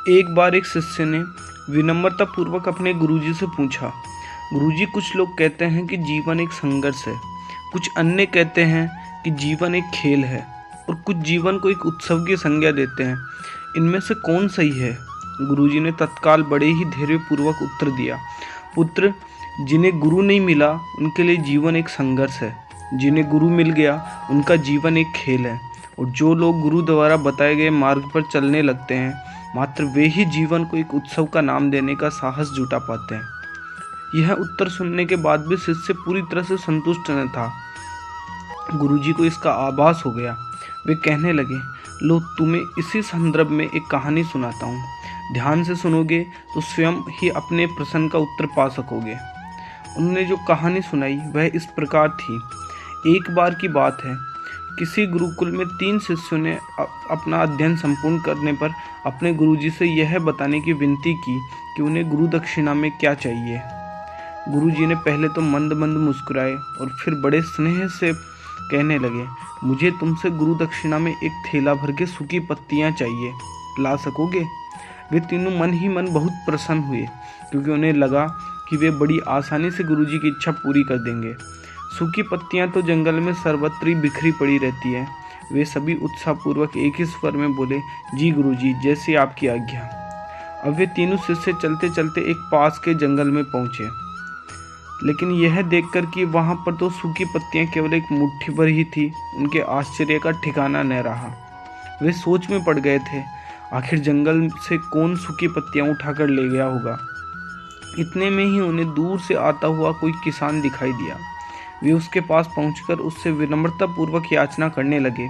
एक बार एक शिष्य ने विनम्रता पूर्वक अपने गुरुजी से पूछा, गुरुजी, कुछ लोग कहते हैं कि जीवन एक संघर्ष है, कुछ अन्य कहते हैं कि जीवन एक खेल है और कुछ जीवन को एक उत्सव की संज्ञा देते हैं। इनमें से कौन सही है? गुरुजी ने तत्काल बड़े ही धैर्यपूर्वक उत्तर दिया, पुत्र, जिन्हें गुरु नहीं मिला उनके लिए जीवन एक संघर्ष है, जिन्हें गुरु मिल गया उनका जीवन एक खेल है, और जो लोग गुरु द्वारा बताए गए मार्ग पर चलने लगते हैं मात्र वे ही जीवन को एक उत्सव का नाम देने का साहस जुटा पाते हैं। यह उत्तर सुनने के बाद भी शिष्य पूरी तरह से संतुष्ट न था। गुरुजी को इसका आभास हो गया। वे कहने लगे, लो, तुम्हें इसी संदर्भ में एक कहानी सुनाता हूँ। ध्यान से सुनोगे तो स्वयं ही अपने प्रश्न का उत्तर पा सकोगे। उन्होंने जो कहानी सुनाई वह इस प्रकार थी। एक बार की बात है, किसी गुरुकुल में 3 शिष्यों ने अपना अध्ययन संपूर्ण करने पर अपने गुरुजी से यह बताने की विनती की कि उन्हें गुरु दक्षिणा में क्या चाहिए। गुरुजी ने पहले तो मंद मंद मुस्कुराए और फिर बड़े स्नेह से कहने लगे, मुझे तुमसे गुरु दक्षिणा में एक थैला भर के सूखी पत्तियां चाहिए, ला सकोगे? वे तीनों मन ही मन बहुत प्रसन्न हुए, क्योंकि उन्हें लगा कि वे बड़ी आसानी से गुरुजी की इच्छा पूरी कर देंगे। सूखी पत्तियां तो जंगल में सर्वत्र बिखरी पड़ी रहती है। वे सभी उत्साहपूर्वक एक ही स्वर में बोले, जी गुरुजी, जैसी आपकी आज्ञा। अब वे तीनों शिष्य चलते चलते एक पास के जंगल में पहुंचे, लेकिन यह देखकर कि वहां पर तो सूखी पत्तियां केवल एक मुट्ठी भर ही थी, उनके आश्चर्य का ठिकाना न रहा। वे सोच में पड़ गए थे, आखिर जंगल से कौन सूखी पत्तियां उठाकर ले गया होगा। इतने में ही उन्हें दूर से आता हुआ कोई किसान दिखाई दिया। वे उसके पास पहुंचकर उससे विनम्रतापूर्वक याचना करने लगे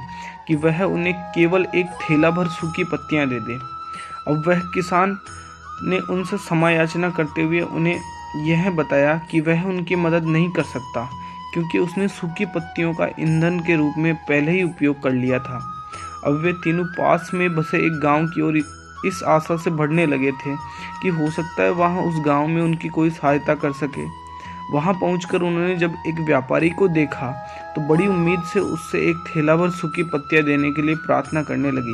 कि वह उन्हें केवल एक थैला भर सूखी पत्तियां दे दे। अब वह किसान ने उनसे क्षमा याचना करते हुए उन्हें यह बताया कि वह उनकी मदद नहीं कर सकता, क्योंकि उसने सूखी पत्तियों का ईंधन के रूप में पहले ही उपयोग कर लिया था। अब वे तीनों पास में बसे एक गांव की ओर इस आशा से बढ़ने लगे थे कि हो सकता है वहां उस गांव में उनकी कोई सहायता कर सके। वहां पहुंचकर उन्होंने जब एक व्यापारी को देखा तो बड़ी उम्मीद से उससे एक थैला भर सूखी पत्तियां देने के लिए प्रार्थना करने लगे,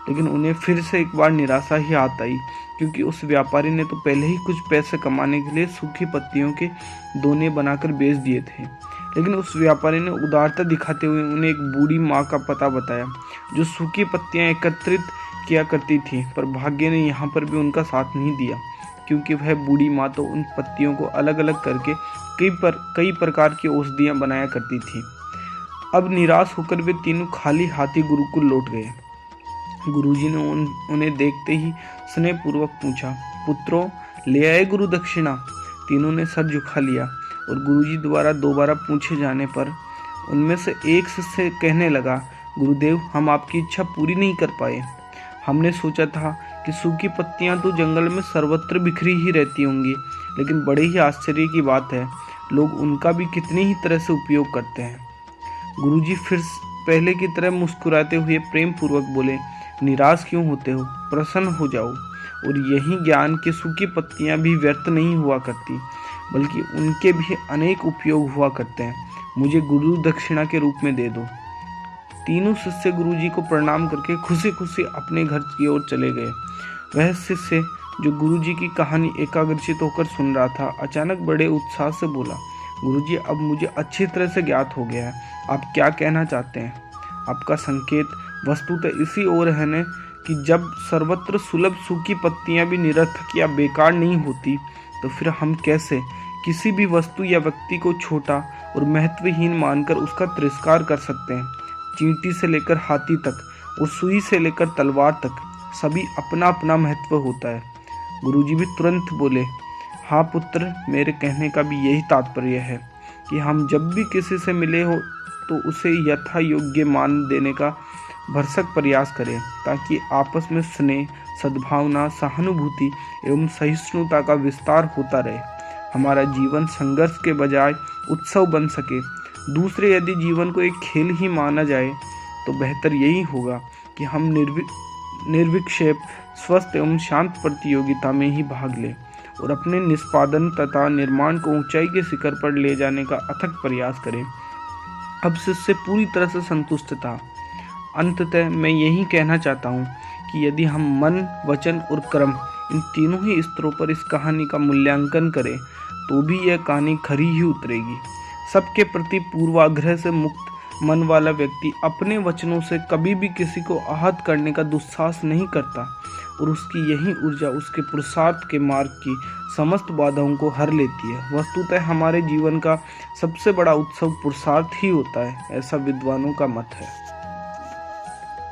लेकिन उन्हें फिर से एक बार निराशा ही हाथ आई, क्योंकि उस व्यापारी ने तो पहले ही कुछ पैसे कमाने के लिए सूखी पत्तियों के दोने बनाकर बेच दिए थे। लेकिन उस व्यापारी ने उदारता दिखाते हुए उन्हें एक बूढ़ी माँ का पता बताया, जो सूखी पत्तियां एकत्रित किया करती थी, पर भाग्य ने यहाँ पर भी उनका साथ नहीं दिया, क्योंकि वह बूढ़ी माँ तो उन पत्तियों को अलग अलग करके कई प्रकार की औषधियाँ बनाया करती थी। अब निराश होकर वे तीनों खाली हाथी गुरुकुल लौट गए। गुरुजी ने उन्हें देखते ही स्नेहपूर्वक पूछा, पुत्रों, ले आए गुरु दक्षिणा? तीनों ने सर झुका लिया और गुरुजी द्वारा दोबारा पूछे जाने पर उनमें से एक शिष्य कहने लगा, गुरुदेव, हम आपकी इच्छा पूरी नहीं कर पाए। हमने सोचा था कि सूखी पत्तियां तो जंगल में सर्वत्र बिखरी ही रहती होंगी, लेकिन बड़े ही आश्चर्य की बात है, लोग उनका भी कितनी ही तरह से उपयोग करते हैं। गुरुजी फिर पहले की तरह मुस्कुराते हुए प्रेम पूर्वक बोले, निराश क्यों होते हो, प्रसन्न हो जाओ। और यही ज्ञान कि सूखी पत्तियां भी व्यर्थ नहीं हुआ करती, बल्कि उनके भी अनेक उपयोग हुआ करते हैं, मुझे गुरु दक्षिणा के रूप में दे दो। तीनों शिष्य गुरुजी को प्रणाम करके खुशी खुशी अपने घर की ओर चले गए। वह शिष्य जो गुरुजी की कहानी एकाग्रचित होकर सुन रहा था, अचानक बड़े उत्साह से बोला, गुरुजी, अब मुझे अच्छी तरह से ज्ञात हो गया है, आप क्या कहना चाहते हैं। आपका संकेत वस्तुतः इसी ओर है न कि जब सर्वत्र सुलभ सूखी पत्तियां भी निरर्थक या बेकार नहीं होती, तो फिर हम कैसे किसी भी वस्तु या व्यक्ति को छोटा और महत्वहीन मानकर उसका तिरस्कार कर सकते हैं। चींटी से लेकर हाथी तक और सुई से लेकर तलवार तक सभी अपना अपना महत्व होता है। गुरुजी भी तुरंत बोले, हाँ पुत्र, मेरे कहने का भी यही तात्पर्य है कि हम जब भी किसी से मिले हो तो उसे यथा योग्य मान देने का भरसक प्रयास करें, ताकि आपस में स्नेह, सद्भावना, सहानुभूति एवं सहिष्णुता का विस्तार होता रहे। हमारा जीवन संघर्ष के बजाय उत्सव बन सके। दूसरे यदि जीवन को एक खेल ही माना जाए तो बेहतर यही होगा कि हम निर्विक्षेप, स्वस्थ एवं शांत प्रतियोगिता में ही भाग लें और अपने निष्पादन तथा निर्माण को ऊंचाई के शिखर पर ले जाने का अथक प्रयास करें। अब शिष्य पूरी तरह से संतुष्ट था। अंततः मैं यही कहना चाहता हूँ कि कि यदि हम मन, वचन और कर्म इन तीनों ही स्तरों पर इस कहानी का मूल्यांकन करें तो भी यह कहानी खरी ही उतरेगी। सबके प्रति पूर्वाग्रह से मुक्त मन वाला व्यक्ति अपने वचनों से कभी भी किसी को आहत करने का दुस्साहस नहीं करता और उसकी यही ऊर्जा उसके पुरुषार्थ के मार्ग की समस्त बाधाओं को हर लेती है। वस्तुतः हमारे जीवन का सबसे बड़ा उत्सव पुरुषार्थ ही होता है, ऐसा विद्वानों का मत है।